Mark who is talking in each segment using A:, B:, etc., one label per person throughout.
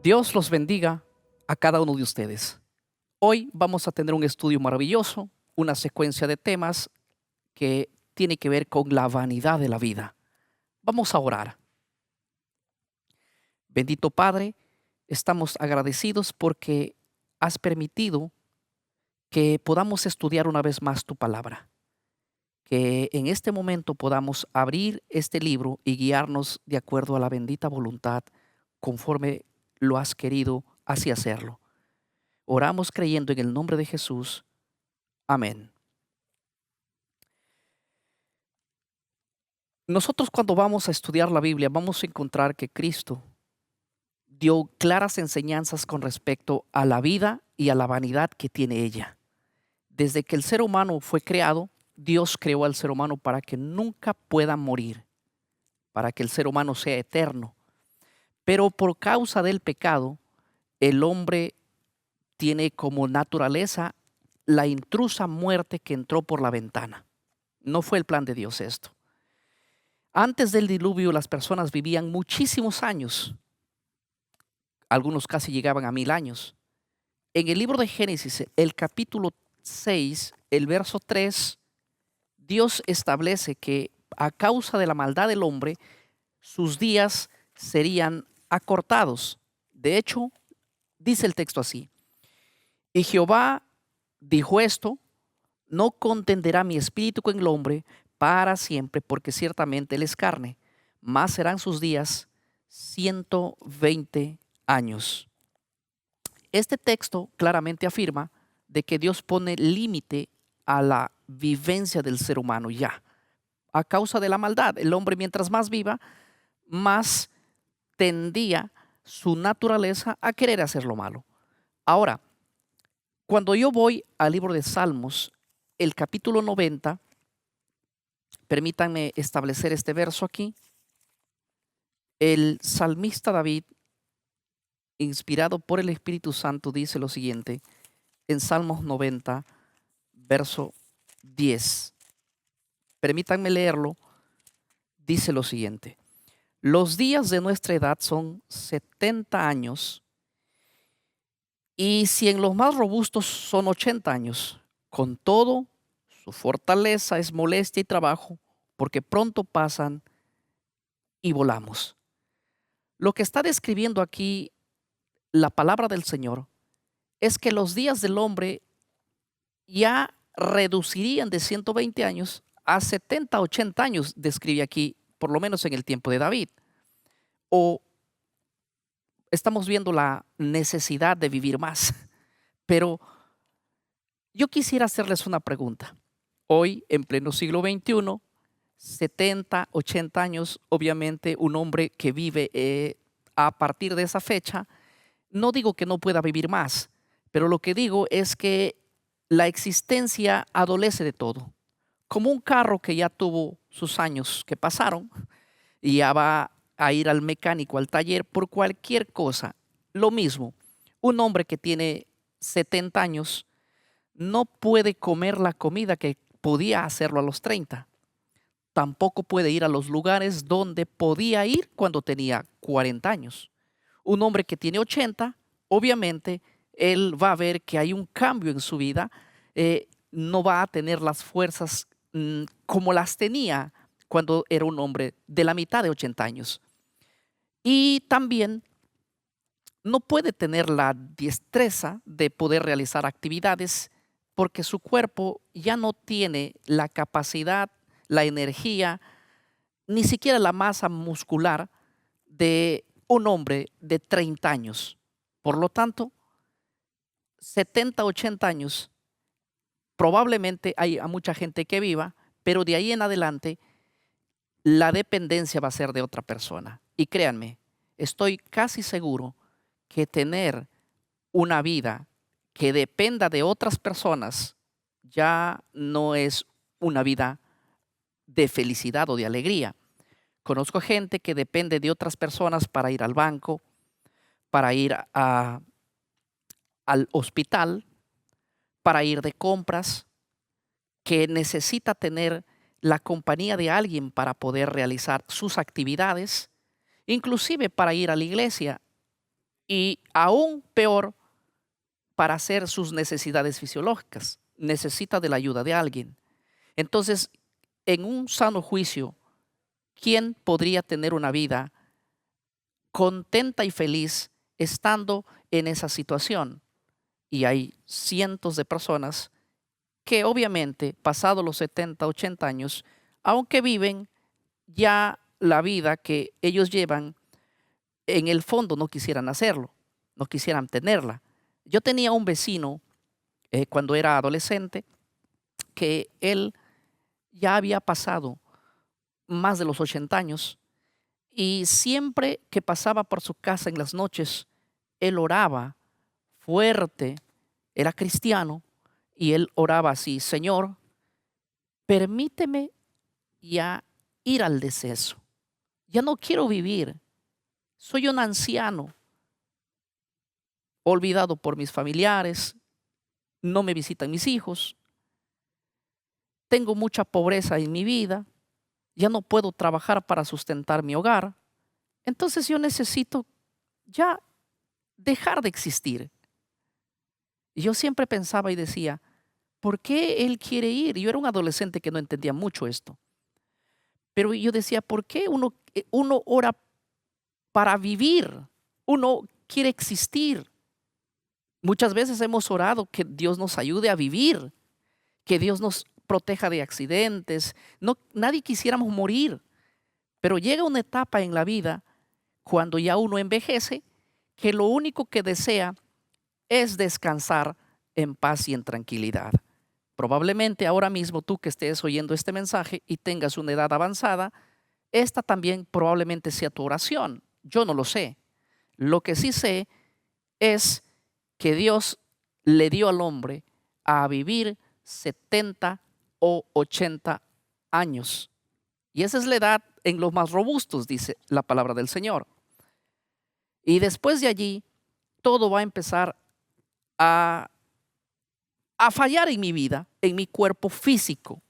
A: Dios los bendiga a cada uno de ustedes. Hoy vamos a tener un estudio maravilloso, una secuencia de temas que tiene que ver con la vanidad de la vida. Vamos a orar. Bendito Padre, estamos agradecidos porque has permitido que podamos estudiar una vez más tu palabra. Que en este momento podamos abrir este libro y guiarnos de acuerdo a la bendita voluntad conforme lo has querido así hacerlo. Oramos creyendo en el nombre de Jesús. Amén. Nosotros cuando vamos a estudiar la Biblia vamos a encontrar que Cristo dio claras enseñanzas con respecto a la vida y a la vanidad que tiene ella. Desde que el ser humano fue creado, Dios creó al ser humano para que nunca pueda morir, para que el ser humano sea eterno. Pero por causa del pecado, el hombre tiene como naturaleza la intrusa muerte que entró por la ventana. No fue el plan de Dios esto. Antes del diluvio las personas vivían muchísimos años. Algunos casi llegaban a 1000 años. En el libro de Génesis, el capítulo 6, el verso 3, Dios establece que a causa de la maldad del hombre, sus días serían acortados. De hecho, dice el texto así: y Jehová dijo esto: no contenderá mi espíritu con el hombre para siempre, porque ciertamente él es carne, más serán sus días 120 años. Este texto claramente afirma de que Dios pone límite a la vivencia del ser humano ya. A causa de la maldad, el hombre mientras más viva, más tendía su naturaleza a querer hacer lo malo. Ahora, cuando yo voy al libro de Salmos, el capítulo 90, permítanme establecer este verso aquí. El salmista David, inspirado por el Espíritu Santo, dice lo siguiente en Salmos 90, verso 10. Permítanme leerlo. Dice lo siguiente: los días de nuestra edad son 70 años, y si en los más robustos son 80 años, con todo, su fortaleza es molestia y trabajo, porque pronto pasan y volamos. Lo que está describiendo aquí la palabra del Señor es que los días del hombre ya reducirían de 120 años a 70, 80 años, describe aquí, por lo menos en el tiempo de David. O estamos viendo la necesidad de vivir más. Pero yo quisiera hacerles una pregunta. Hoy, en pleno siglo XXI, 70, 80 años, obviamente un hombre que vive a partir de esa fecha, no digo que no pueda vivir más, pero lo que digo es que la existencia adolece de todo. Como un carro que ya tuvo sus años que pasaron y ya va a ir al mecánico, al taller, por cualquier cosa. Lo mismo, un hombre que tiene 70 años no puede comer la comida que podía hacerlo a los 30. Tampoco puede ir a los lugares donde podía ir cuando tenía 40 años. Un hombre que tiene 80, obviamente, él va a ver que hay un cambio en su vida, no va a tener las fuerzas como las tenía cuando era un hombre de la mitad de 80 años. Y también no puede tener la destreza de poder realizar actividades porque su cuerpo ya no tiene la capacidad, la energía, ni siquiera la masa muscular de un hombre de 30 años. Por lo tanto, 70, 80 años, probablemente hay a mucha gente que viva, pero de ahí en adelante la dependencia va a ser de otra persona. Y créanme, estoy casi seguro que tener una vida que dependa de otras personas ya no es una vida de felicidad o de alegría. Conozco gente que depende de otras personas para ir al banco, para ir al hospital, para ir de compras, que necesita tener la compañía de alguien para poder realizar sus actividades, inclusive para ir a la iglesia. y aún peor para hacer sus necesidades fisiológicas. Necesita de la ayuda de alguien. Entonces, en un sano juicio, ¿quién podría tener una vida contenta y feliz estando en esa situación? Y hay cientos de personas que obviamente, pasados los 70, 80 años, aunque viven ya la vida que ellos llevan, en el fondo no quisieran hacerlo, no quisieran tenerla. Yo tenía un vecino cuando era adolescente que él ya había pasado más de los 80 años y siempre que pasaba por su casa en las noches, él oraba fuerte, era cristiano y él oraba así: Señor, permíteme ya ir al deceso. Ya no quiero vivir. Soy un anciano, olvidado por mis familiares, no me visitan mis hijos, tengo mucha pobreza en mi vida, ya no puedo trabajar para sustentar mi hogar. Entonces yo necesito ya dejar de existir. Y yo siempre pensaba y decía, ¿por qué él quiere ir? Yo era un adolescente que no entendía mucho esto. Pero yo decía, ¿por qué uno ora para vivir? Uno quiere existir. Muchas veces hemos orado que Dios nos ayude a vivir, que Dios nos proteja de accidentes. No, nadie quisiéramos morir, pero llega una etapa en la vida cuando ya uno envejece que lo único que desea es descansar en paz y en tranquilidad. Probablemente ahora mismo tú que estés oyendo este mensaje y tengas una edad avanzada, esta también probablemente sea tu oración. Yo no lo sé. Lo que sí sé es que Dios le dio al hombre a vivir 70 o 80 años. Y esa es la edad en los más robustos, dice la palabra del Señor. Y después de allí, todo va a empezar a, a fallar en mi vida, en mi cuerpo físico,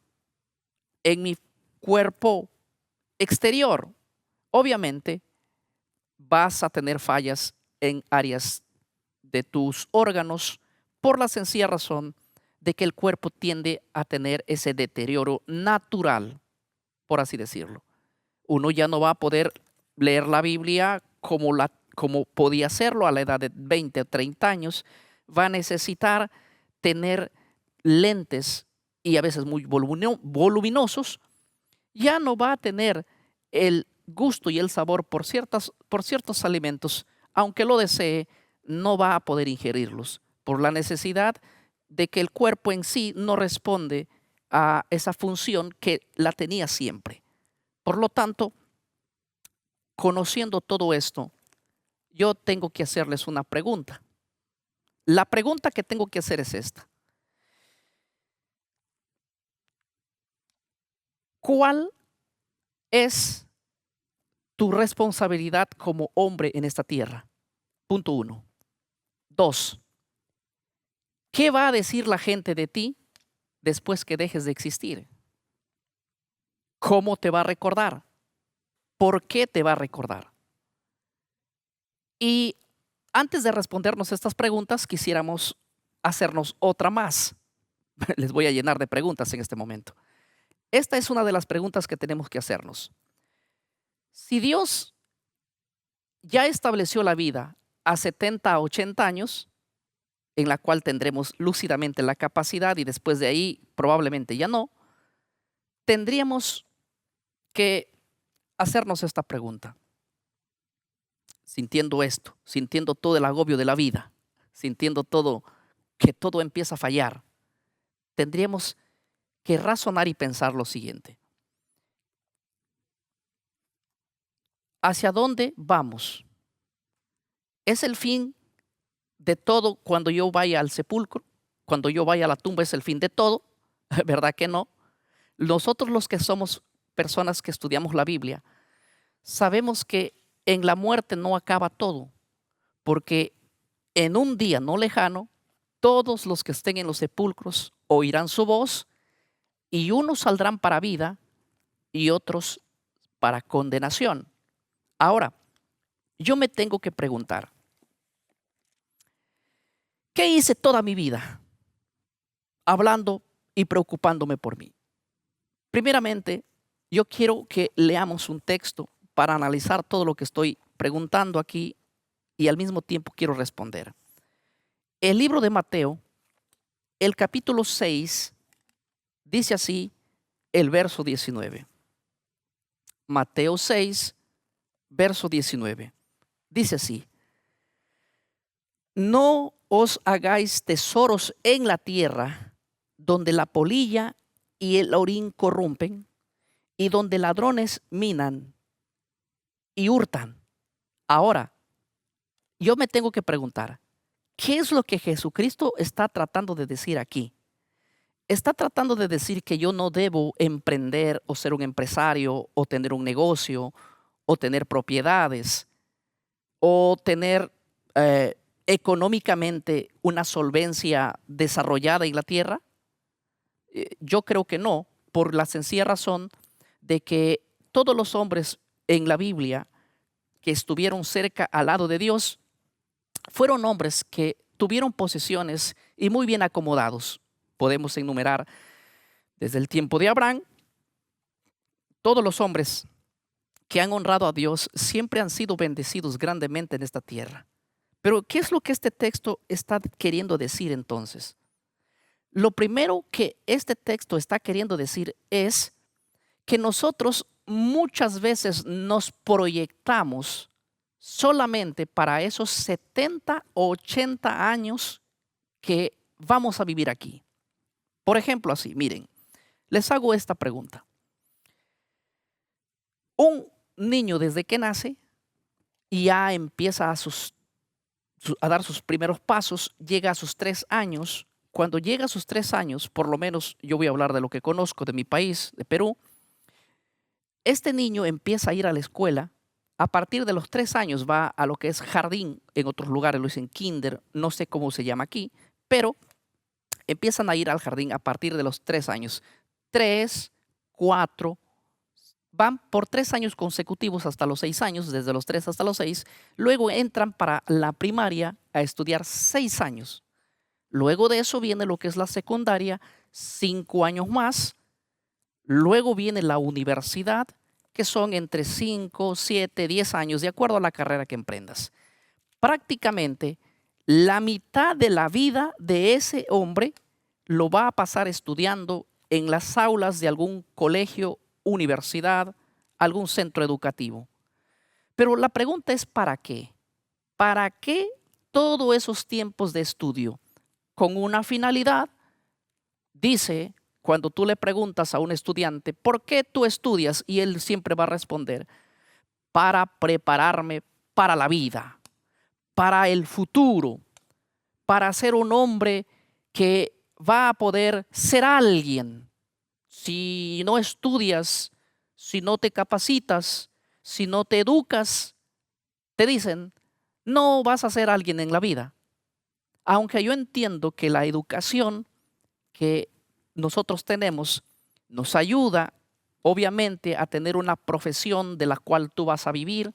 A: en mi cuerpo exterior. Obviamente, vas a tener fallas en áreas de tus órganos por la sencilla razón de que el cuerpo tiende a tener ese deterioro natural, por así decirlo. Uno ya no va a poder leer la Biblia como podía hacerlo a la edad de 20 o 30 años. Va a necesitar tener lentes y a veces muy voluminosos. Ya no va a tener el gusto y el sabor por ciertos alimentos, aunque lo desee, no va a poder ingerirlos por la necesidad de que el cuerpo en sí no responde a esa función que la tenía siempre. Por lo tanto, conociendo todo esto, yo tengo que hacerles una pregunta. La pregunta que tengo que hacer es esta: ¿cuál es tu responsabilidad como hombre en esta tierra? Punto 1. 2. ¿Qué va a decir la gente de ti después que dejes de existir? ¿Cómo te va a recordar? ¿Por qué te va a recordar? Y antes de respondernos estas preguntas, quisiéramos hacernos otra más. Les voy a llenar de preguntas en este momento. Esta es una de las preguntas que tenemos que hacernos. Si Dios ya estableció la vida a 70 a 80 años, en la cual tendremos lúcidamente la capacidad y después de ahí probablemente ya no, tendríamos que hacernos esta pregunta. Sintiendo esto, sintiendo todo el agobio de la vida, sintiendo todo, que todo empieza a fallar, tendríamos que razonar y pensar lo siguiente: ¿hacia dónde vamos? ¿Es el fin de todo cuando yo vaya al sepulcro? Cuando yo vaya a la tumba, ¿es el fin de todo? ¿Verdad que no? Nosotros los que somos personas que estudiamos la Biblia, sabemos que en la muerte no acaba todo, porque en un día no lejano, todos los que estén en los sepulcros oirán su voz y unos saldrán para vida y otros para condenación. Ahora, yo me tengo que preguntar, ¿Qué hice toda mi vida? Hablando y preocupándome por mí. Primeramente, yo quiero que leamos un texto para analizar todo lo que estoy preguntando aquí y al mismo tiempo quiero responder. El libro de Mateo, el capítulo 6, dice así el verso 19. Mateo 6, verso 19. Dice así: no os hagáis tesoros en la tierra, donde la polilla y el orín corrompen, y donde ladrones minan y hurtan. Ahora, yo me tengo que preguntar, ¿qué es lo que Jesucristo está tratando de decir aquí? Está tratando de decir que yo no debo emprender o ser un empresario o tener un negocio o tener propiedades o tener económicamente una solvencia desarrollada en la tierra. Yo creo que no, por la sencilla razón de que todos los hombres en la Biblia que estuvieron cerca al lado de Dios fueron hombres que tuvieron posesiones y muy bien acomodados. Podemos enumerar desde el tiempo de Abraham, todos los hombres que han honrado a Dios siempre han sido bendecidos grandemente en esta tierra. Pero, ¿qué es lo que este texto está queriendo decir entonces? Lo primero que este texto está queriendo decir es que nosotros muchas veces nos proyectamos solamente para esos 70 o 80 años que vamos a vivir aquí. Por ejemplo, así, miren, les hago esta pregunta. Un niño desde que nace ya empieza a dar sus primeros pasos, llega a sus 3 años. Cuando llega a sus 3 años, por lo menos yo voy a hablar de lo que conozco de mi país, de Perú, este niño empieza a ir a la escuela. A partir de los 3 años va a lo que es jardín, en otros lugares lo dicen kinder, no sé cómo se llama aquí, pero empiezan a ir al jardín a partir de los 3 años. 3, 4, van por 3 años consecutivos hasta los 6 años, desde los 3 hasta los 6. Luego entran para la primaria a estudiar 6 años. Luego de eso viene lo que es la secundaria, 5 años más. Luego viene la universidad, que son entre 5, 7, 10 años, de acuerdo a la carrera que emprendas. Prácticamente la mitad de la vida de ese hombre lo va a pasar estudiando en las aulas de algún colegio, universidad, algún centro educativo. Pero la pregunta es ¿para qué? ¿Para qué todos esos tiempos de estudio? Con una finalidad, dice, cuando tú le preguntas a un estudiante, ¿por qué tú estudias? Y él siempre va a responder, para prepararme para la vida, para el futuro, para ser un hombre que va a poder ser alguien. Si no estudias, si no te capacitas, si no te educas, te dicen, no vas a ser alguien en la vida. Aunque yo entiendo que la educación que nosotros tenemos nos ayuda, obviamente, a tener una profesión de la cual tú vas a vivir,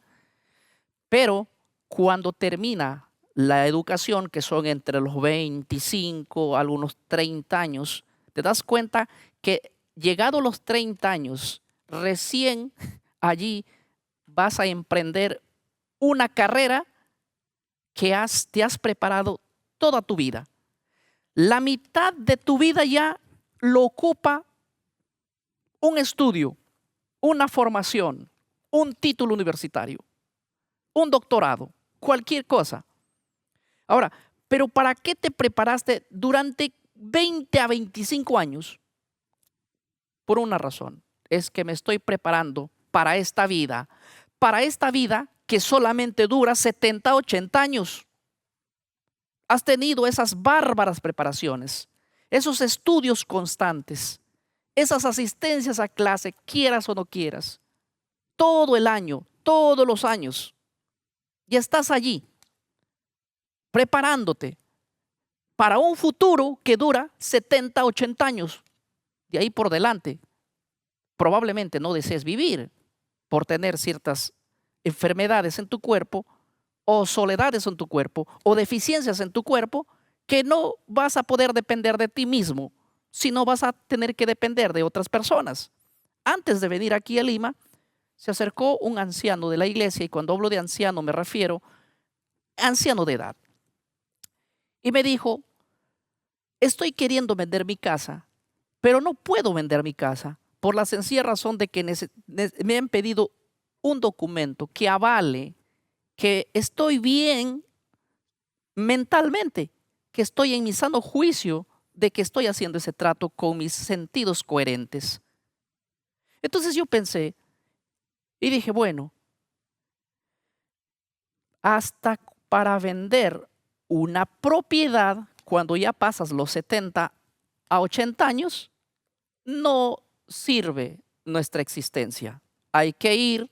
A: pero cuando termina la educación, que son entre los 25, algunos 30 años, te das cuenta que llegado los 30 años, recién allí vas a emprender una carrera que te has preparado toda tu vida. La mitad de tu vida ya lo ocupa un estudio, una formación, un título universitario, un doctorado, cualquier cosa. Ahora, ¿pero para qué te preparaste durante 20 a 25 años? Por una razón, es que me estoy preparando para esta vida que solamente dura 70, 80 años. Has tenido esas bárbaras preparaciones, esos estudios constantes, esas asistencias a clase, quieras o no quieras, todo el año, todos los años, y estás allí preparándote para un futuro que dura 70, 80 años. De ahí por delante, probablemente no desees vivir por tener ciertas enfermedades en tu cuerpo o soledades en tu cuerpo o deficiencias en tu cuerpo que no vas a poder depender de ti mismo, sino vas a tener que depender de otras personas. Antes de venir aquí a Lima, se acercó un anciano de la iglesia, y cuando hablo de anciano me refiero a anciano de edad. Y me dijo, estoy queriendo vender mi casa, pero no puedo vender mi casa por la sencilla razón de que me han pedido un documento que avale que estoy bien mentalmente, que estoy en mi sano juicio de que estoy haciendo ese trato con mis sentidos coherentes. Entonces yo pensé y dije, bueno, hasta para vender una propiedad cuando ya pasas los 70 a 80 años, no sirve nuestra existencia. Hay que ir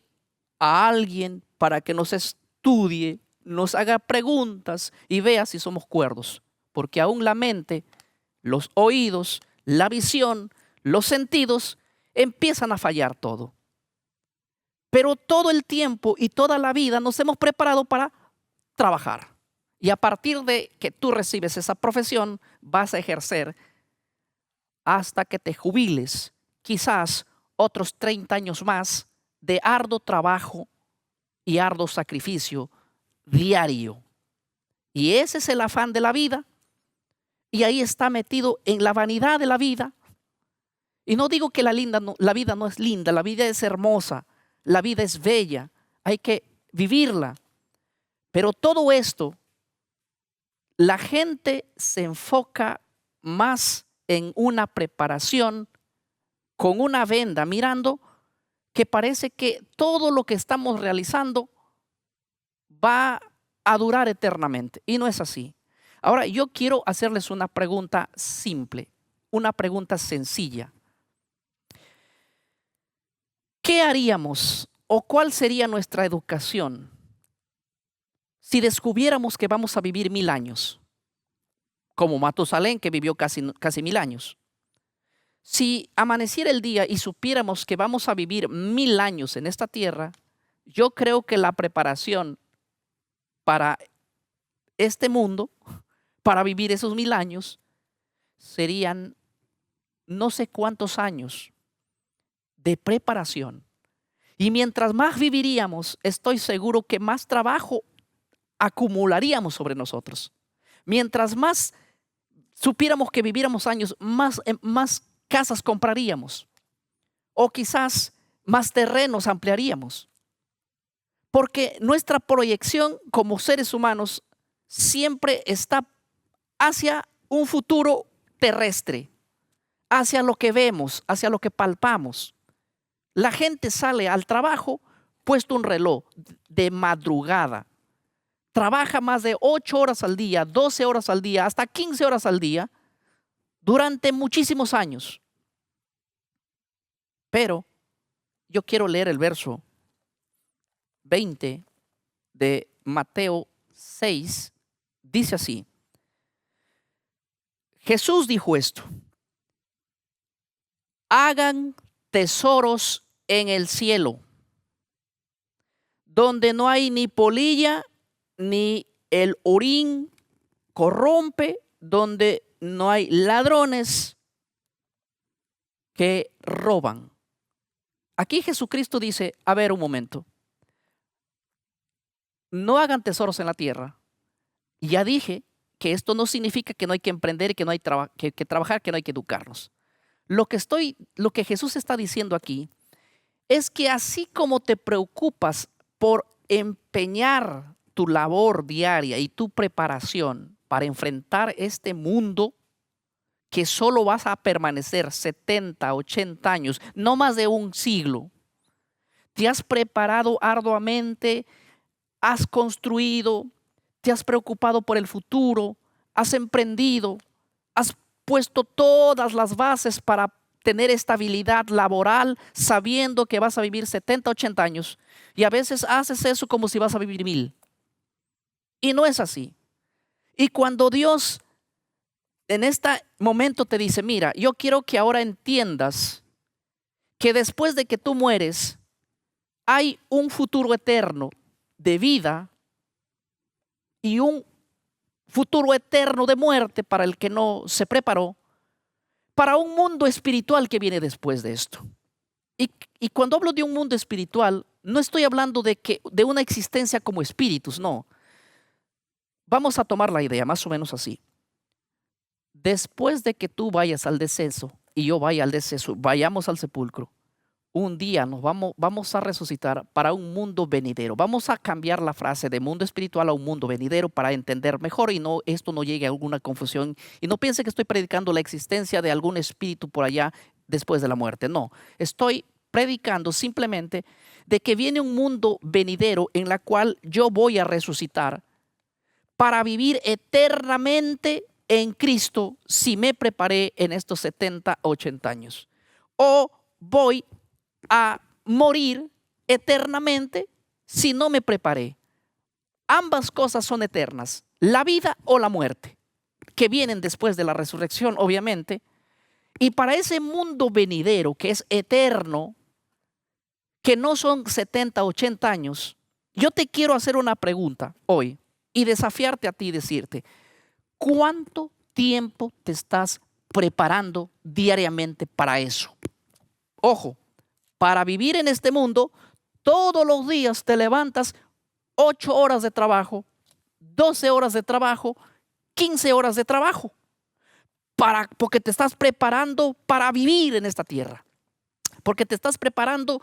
A: a alguien para que nos estudie, nos haga preguntas y vea si somos cuerdos. Porque aún la mente, los oídos, la visión, los sentidos empiezan a fallar todo. Pero todo el tiempo y toda la vida nos hemos preparado para trabajar. Y a partir de que tú recibes esa profesión, vas a ejercer hasta que te jubiles, quizás otros 30 años más de arduo trabajo y arduo sacrificio diario. Y ese es el afán de la vida. Y ahí está metido en la vanidad de la vida. Y no digo que la vida no es linda, la vida es hermosa, la vida es bella, hay que vivirla. Pero todo esto, la gente se enfoca más en una preparación con una venda, mirando que parece que todo lo que estamos realizando va a durar eternamente. Y no es así. Ahora, yo quiero hacerles una pregunta simple, una pregunta sencilla. ¿Qué haríamos o cuál sería nuestra educación si descubriéramos que vamos a vivir 1000 años? Como Matusalén, que vivió casi 1000 años. Si amaneciera el día y supiéramos que vamos a vivir 1000 años en esta tierra, yo creo que la preparación para este mundo, para vivir esos 1000 años, serían no sé cuántos años de preparación. Y mientras más viviríamos, estoy seguro que más trabajo acumularíamos sobre nosotros. Mientras más supiéramos que viviéramos años, más casas compraríamos. O quizás más terrenos ampliaríamos. Porque nuestra proyección como seres humanos siempre está hacia un futuro terrestre, hacia lo que vemos, hacia lo que palpamos. La gente sale al trabajo puesto un reloj de madrugada. Trabaja más de 8 horas al día, 12 horas al día, hasta 15 horas al día durante muchísimos años. Pero yo quiero leer el verso 20 de Mateo 6. Dice así: Jesús dijo esto: hagan tesoros en el cielo, donde no hay ni polilla ni el orín corrompe, donde no hay ladrones que roban. Aquí Jesucristo dice, a ver un momento, no hagan tesoros en la tierra. Ya dije que esto no significa que no hay que emprender, que no hay que trabajar, que no hay que educarnos. Lo que Jesús está diciendo aquí es que así como te preocupas por empeñar tu labor diaria y tu preparación para enfrentar este mundo que solo vas a permanecer 70, 80 años, no más de un siglo, te has preparado arduamente, has construido, te has preocupado por el futuro, has emprendido, has puesto todas las bases para tener estabilidad laboral, sabiendo que vas a vivir 70, 80 años. Y a veces haces eso como si vas a vivir 1000. Y no es así. Y cuando Dios en este momento te dice, mira, yo quiero que ahora entiendas que después de que tú mueres, hay un futuro eterno de vida y un futuro eterno de muerte para el que no se preparó, para un mundo espiritual que viene después de esto. Y cuando hablo de un mundo espiritual, no estoy hablando de una existencia como espíritus, no. Vamos a tomar la idea más o menos así. Después de que tú vayas al deceso y yo vaya al deceso, vayamos al sepulcro, un día nos vamos a resucitar para un mundo venidero. Vamos a cambiar la frase de mundo espiritual a un mundo venidero para entender mejor y esto no llegue a alguna confusión. Y no piense que estoy predicando la existencia de algún espíritu por allá después de la muerte. No, estoy predicando simplemente de que viene un mundo venidero en la cual yo voy a resucitar para vivir eternamente en Cristo si me preparé en estos 70, 80 años. O voy a morir eternamente si no me preparé. Ambas cosas son eternas, la vida o la muerte, que vienen después de la resurrección, obviamente. Y para ese mundo venidero que es eterno, que no son 70, 80 años, yo te quiero hacer una pregunta hoy y desafiarte a ti y decirte, ¿cuánto tiempo te estás preparando diariamente para eso? Ojo, para vivir en este mundo, todos los días te levantas 8 horas de trabajo, 12 horas de trabajo, 15 horas de trabajo, porque te estás preparando para vivir en esta tierra, porque te estás preparando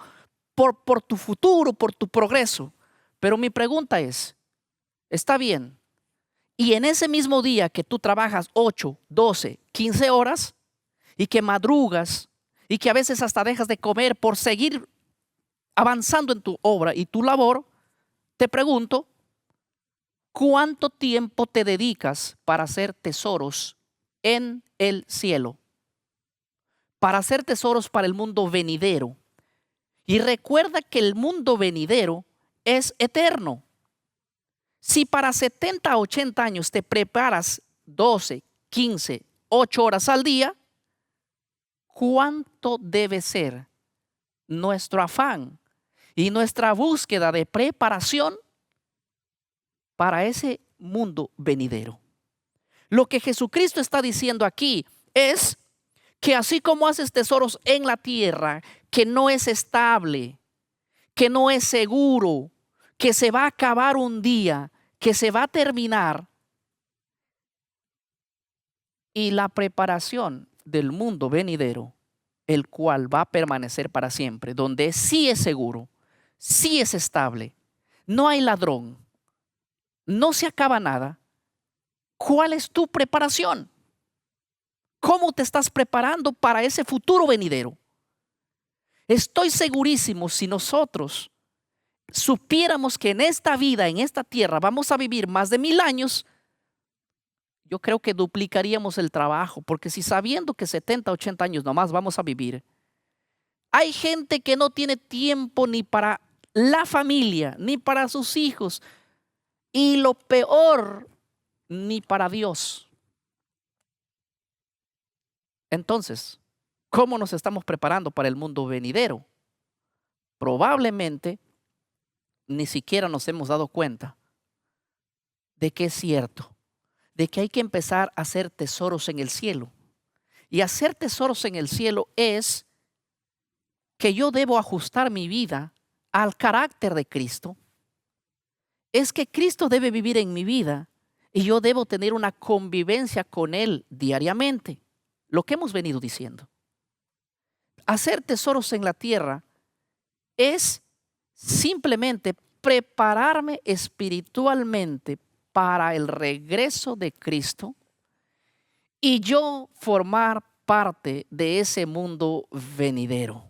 A: por tu futuro, por tu progreso. Pero mi pregunta es, está bien, y en ese mismo día que tú trabajas 8, 12, 15 horas y que madrugas y que a veces hasta dejas de comer por seguir avanzando en tu obra y tu labor, te pregunto, ¿cuánto tiempo te dedicas para hacer tesoros en el cielo? Para hacer tesoros para el mundo venidero. Y recuerda que el mundo venidero es eterno. Si para 70, 80 años te preparas 12, 15, 8 horas al día, ¿cuánto debe ser nuestro afán y nuestra búsqueda de preparación para ese mundo venidero? Lo que Jesucristo está diciendo aquí es que así como haces tesoros en la tierra, que no es estable, que no es seguro, que se va a acabar un día, que se va a terminar, y la preparación del mundo venidero, el cual va a permanecer para siempre, donde sí es seguro, sí es estable, no hay ladrón, no se acaba nada. ¿Cuál es tu preparación? ¿Cómo te estás preparando para ese futuro venidero? Estoy segurísimo, si nosotros supiéramos que en esta vida, en esta tierra, vamos a vivir más de 1000 años, yo creo que duplicaríamos el trabajo, porque si sabiendo que 70, 80 años nomás vamos a vivir, hay gente que no tiene tiempo ni para la familia, ni para sus hijos, y lo peor, ni para Dios. Entonces, ¿cómo nos estamos preparando para el mundo venidero? Probablemente ni siquiera nos hemos dado cuenta de que es cierto, de que hay que empezar a hacer tesoros en el cielo. Y hacer tesoros en el cielo es que yo debo ajustar mi vida al carácter de Cristo. Es que Cristo debe vivir en mi vida y yo debo tener una convivencia con Él diariamente. Lo que hemos venido diciendo. Hacer tesoros en la tierra es simplemente prepararme espiritualmente para el regreso de Cristo y yo formar parte de ese mundo venidero.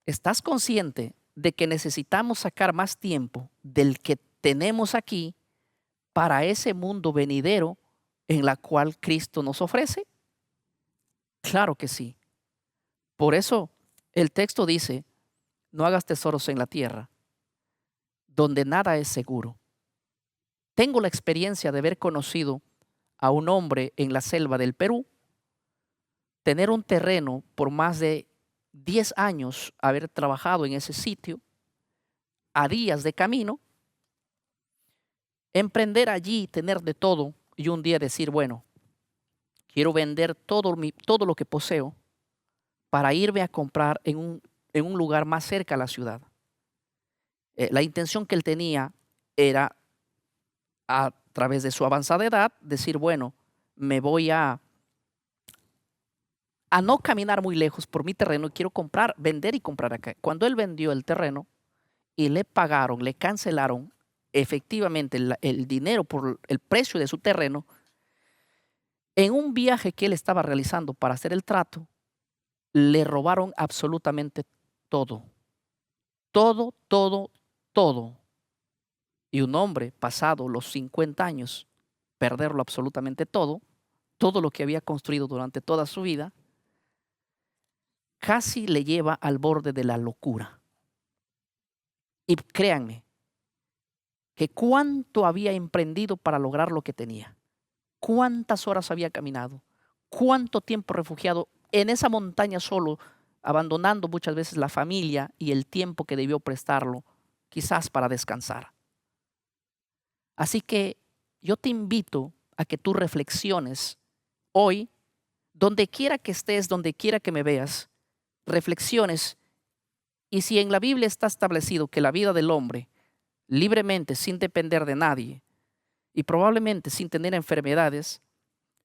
A: ¿Estás consciente de que necesitamos sacar más tiempo del que tenemos aquí para ese mundo venidero en la cual Cristo nos ofrece? Claro que sí. Por eso el texto dice, no hagas tesoros en la tierra, donde nada es seguro. Tengo la experiencia de haber conocido a un hombre en la selva del Perú, tener un terreno por más de 10 años, haber trabajado en ese sitio, a días de camino, emprender allí, tener de todo y un día decir, bueno, quiero vender todo lo que poseo para irme a comprar en un lugar más cerca a la ciudad. La intención que él tenía era, a través de su avanzada edad, decir, bueno, me voy a no caminar muy lejos por mi terreno y quiero comprar, vender y comprar acá. Cuando él vendió el terreno y le pagaron, le cancelaron efectivamente el dinero por el precio de su terreno, en un viaje que él estaba realizando para hacer el trato, le robaron absolutamente todo, todo, todo, todo. Y un hombre pasado los 50 años, perderlo absolutamente todo, todo lo que había construido durante toda su vida, casi le lleva al borde de la locura. Y créanme, que cuánto había emprendido para lograr lo que tenía, cuántas horas había caminado, cuánto tiempo refugiado en esa montaña solo, abandonando muchas veces la familia y el tiempo que debió prestarlo, quizás para descansar. Así que yo te invito a que tú reflexiones hoy, donde quiera que estés, donde quiera que me veas, reflexiones. Y si en la Biblia está establecido que la vida del hombre, libremente, sin depender de nadie, y probablemente sin tener enfermedades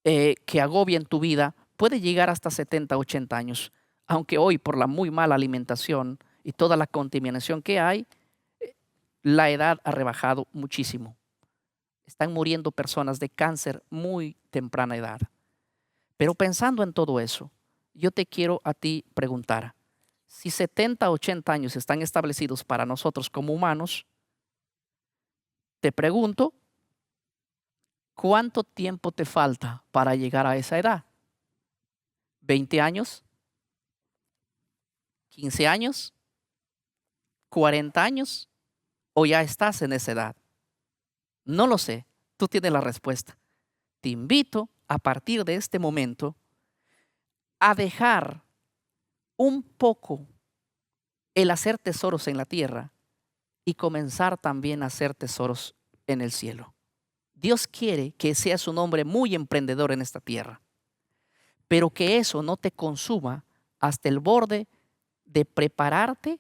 A: que agobien tu vida, puede llegar hasta 70, 80 años. Aunque hoy, por la muy mala alimentación y toda la contaminación que hay, la edad ha rebajado muchísimo. Están muriendo personas de cáncer muy temprana edad. Pero pensando en todo eso, yo te quiero a ti preguntar, si 70, 80 años están establecidos para nosotros como humanos, te pregunto, ¿cuánto tiempo te falta para llegar a esa edad? ¿20 años? ¿15 años? ¿40 años? ¿O ya estás en esa edad? No lo sé, tú tienes la respuesta. Te invito a partir de este momento a dejar un poco el hacer tesoros en la tierra y comenzar también a hacer tesoros en el cielo. Dios quiere que seas un hombre muy emprendedor en esta tierra, pero que eso no te consuma hasta el borde de prepararte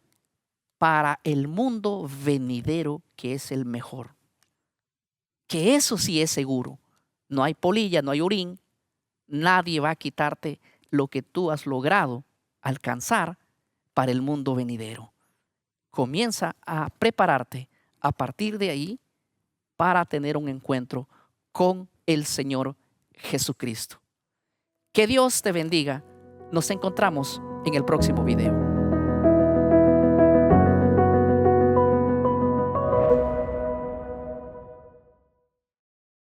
A: para el mundo venidero, que es el mejor. Que eso sí es seguro. No hay polilla, no hay orín. Nadie va a quitarte lo que tú has logrado alcanzar para el mundo venidero. Comienza a prepararte a partir de ahí para tener un encuentro con el Señor Jesucristo. Que Dios te bendiga. Nos encontramos en el próximo video.